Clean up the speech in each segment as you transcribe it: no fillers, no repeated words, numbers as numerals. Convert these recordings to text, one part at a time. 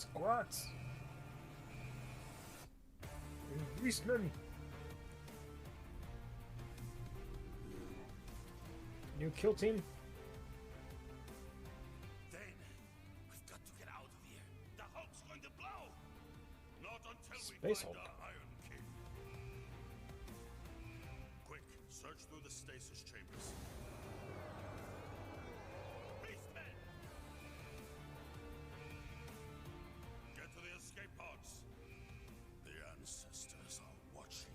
Squats. Beastmen. New kill team. Then we've got to get out of here. The Hulk's going to blow. Not until Space we find Hulk. the Iron King. Quick, search through the stasis chambers. Beastmen! Get to the escape pods. The ancestors are watching.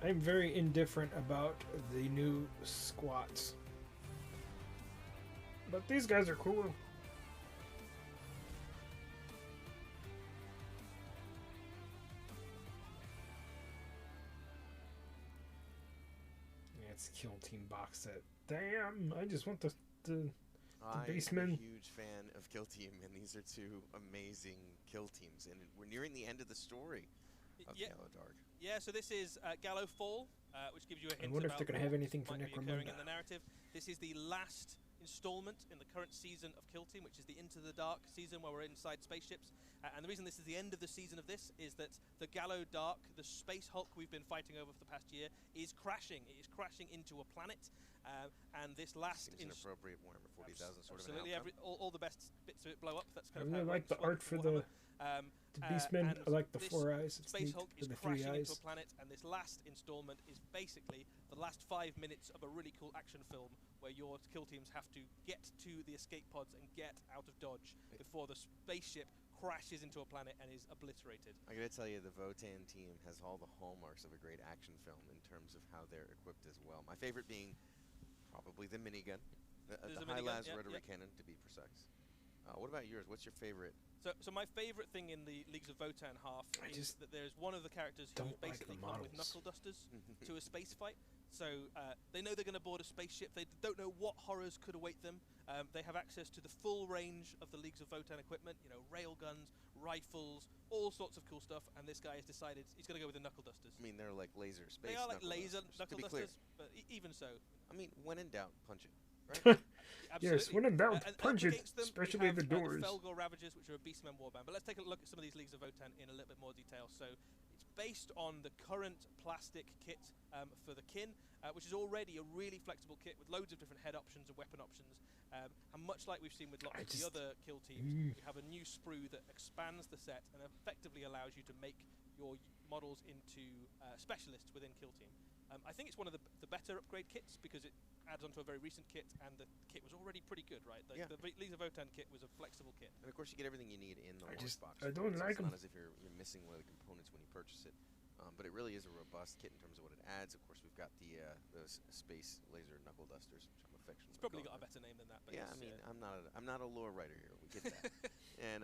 I'm very indifferent about the new squats. But these guys are cool. Yeah, it's a Kill Team box set. Damn, I just want the I'm Beastmen. a huge fan of Killteam, and these are two amazing kill teams. And we're nearing the end of the story of Gallo Dark. Yeah, so this is Gallo Fall, which gives you a hint wonder if about they're gonna what have anything for might be occurring in Necromunda. the narrative. This is the last installment in the current season of Killteam, which is the Into the Dark season where we're inside spaceships. And the reason this is the end of the season of this is that the Gallo Dark, the Space Hulk we've been fighting over for the past year, is crashing. It is crashing into a planet. And this last... Seems an appropriate Warhammer 40,000 sort absolutely, of an outcome. all the best bits of it blow up. That's I kind of really how like it the works art for Warhammer. the Beastmen. and I like the this 4 eyes. It's Space neat. Hulk is The 3 crashing into eyes. a planet, and this last installment is basically the last 5 minutes of a really cool action film where your kill teams have to get to the escape pods and get out of Dodge before the spaceship crashes into a planet and is obliterated. I gotta tell you, the Votan team has all the hallmarks of a great action film in terms of how they're equipped as well. My favorite being probably the minigun, the There's a high minigun, las yeah, rotary yeah. cannon, to be precise. What about yours? What's your favorite? So my favorite thing in the Leagues of Votan half I is just that there's one of the characters who don't like basically the come with models. knuckle dusters to a space fight. So they know they're going to board a spaceship. They don't know what horrors could await them. They have access to the full range of the Leagues of Votan equipment. You know, railguns, rifles, all sorts of cool stuff. And this guy has decided he's going to go with the knuckle dusters. I mean, they're like laser space. They are like knuckle laser dusters, knuckle to be clear. dusters, but even so, I mean, when in doubt, punch it. Right? Yes, absolutely. when in doubt, And punch up it, against them, we especially have, the doors. The Felgor Ravagers, which are a Beastmen warband. But let's take a look at some of these Leagues of Votan in a little bit more detail. So it's based on the current plastic kit for the kin, which is already a really flexible kit with loads of different head options and weapon options. And much like we've seen with lots of the other kill teams, you have a new sprue that expands the set and effectively allows you to make your models into specialists within Kill Team. I think it's one of the better upgrade kits because it adds onto a very recent kit, and the kit was already pretty good, right? The Leagues of Votan kit was a flexible kit. And of course, you get everything you need in the launch box. I don't So like it's 'em. not as if you're missing one of the components when you purchase it. But it really is a robust kit in terms of what it adds. Of course, we've got the space laser knuckle dusters, which I'm affectionate. It's probably got a better name than that. But Yeah, I mean, I'm not a lore writer here. We get that. And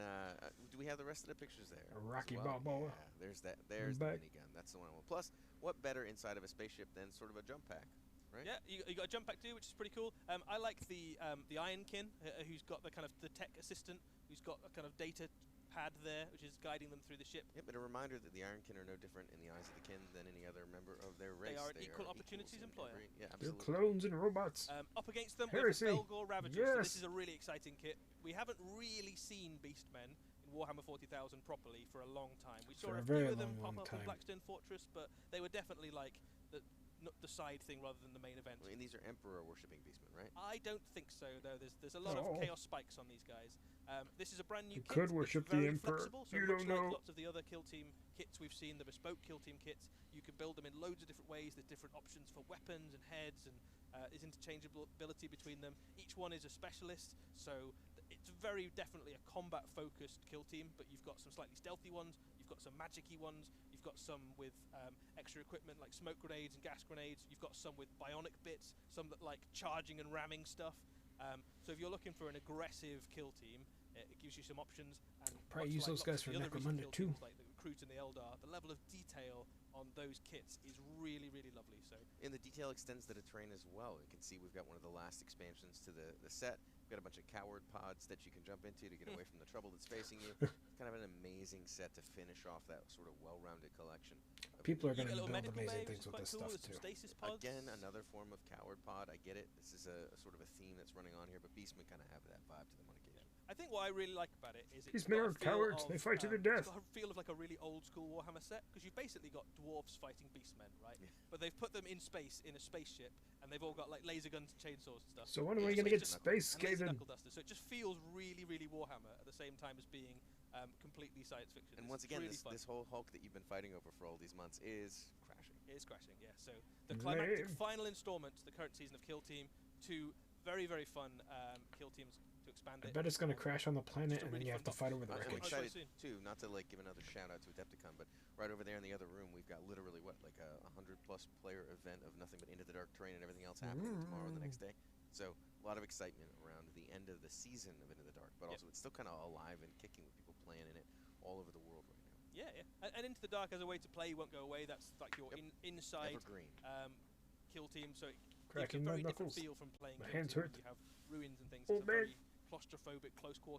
do we have the rest of the pictures there? A Rocky as well? Balboa. Yeah, there's that. There's the back. minigun. That's the one I want. Plus, what better inside of a spaceship than sort of a jump pack, right? Yeah, you got a jump pack too, which is pretty cool. I like the Ironkin, who's got the kind of the tech assistant, who's got a kind of data pad there, which is guiding them through the ship. Yep, and a reminder that the Ironkin are no different in the eyes of the kin than any other member of their race. They are an equal opportunities equals in employer. yeah, They're absolutely. clones and robots. Up against them Heresy. with the Felgor Ravagers. So Yes. this is a really exciting kit. We haven't really seen Beastmen in Warhammer 40,000 properly for a long time. We saw For a a very few of them long pop up in time. Blackstone Fortress, but they were definitely like the side thing rather than the main event. Well, and these are Emperor worshipping Beastmen, right? I don't think so, though. There's a lot of Oh. chaos spikes on these guys. This is a brand new You kit. could It's worship the very Emperor. flexible, so You much don't like know. lots of the other Kill Team kits we've seen, the bespoke Kill Team kits, you can build them in loads of different ways. There's different options for weapons and heads, and there's interchangeability between them. Each one is a specialist, so it's very definitely a combat-focused Kill Team, but you've got some slightly stealthy ones, you've got some magic-y ones, you've got some with extra equipment like smoke grenades and gas grenades, you've got some with bionic bits, some that like charging and ramming stuff. So if you're looking for an aggressive Kill Team, it gives you some options. And Probably much use like those lots guys of for the other recent Necromunda Kill too. Teams, like the Recruit and the Eldar, the level of detail on those kits is really, really lovely. So And the detail extends to the terrain as well. You can see we've got one of the last expansions to the set. We've got a bunch of coward pods that you can jump into to get away from the trouble that's facing you. kind of an amazing set to finish off that sort of well-rounded collection. People are You going get to a little build medical amazing bay, things which with is this quite cool. stuff There's some too. stasis pods. Again, another form of coward pod. I get it. This is a sort of a theme that's running on here, but Beastmen kind of have that vibe to them on occasion. I think what I really like about it is These it's men got a are feel cowards. of, They fight to their It's death. got a feel of like a really old school Warhammer set because you've basically got dwarves fighting beastmen, right? Yeah. But they've put them in space in a spaceship, and they've all got like laser guns and chainsaws and stuff. So when are we Yeah, going to get so space and laser skaven? knuckle dusters. So it just feels really, really Warhammer at the same time as being completely science fiction. And It's once again, really this whole Hulk that you've been fighting over for all these months is crashing. It is crashing, yeah. So the climactic Lame. final installment to the current season of Killteam, two very, very fun kill teams to expand I it. bet it's going to crash on the planet, Just a and then really you have fun to fight over the I'm I'll wreckage. show you excited soon. too, not to like give another shout out to AdeptiCon, but right over there in the other room, we've got literally what, like a 100+ player event of nothing but Into the Dark terrain and everything else happening tomorrow and the next day. So a lot of excitement around the end of the season of Into the Dark, but also it's still kind of alive and kicking with people playing in it all over the world right now. Yeah, yeah. And Into the Dark as a way to play won't go away. That's like your inside Evergreen. kill team. So it gives Cracking a my very different knuckles. feel from playing My Kill hands Team. hurt. You have ruins and things. Oh, It's a man. very claustrophobic, close quarter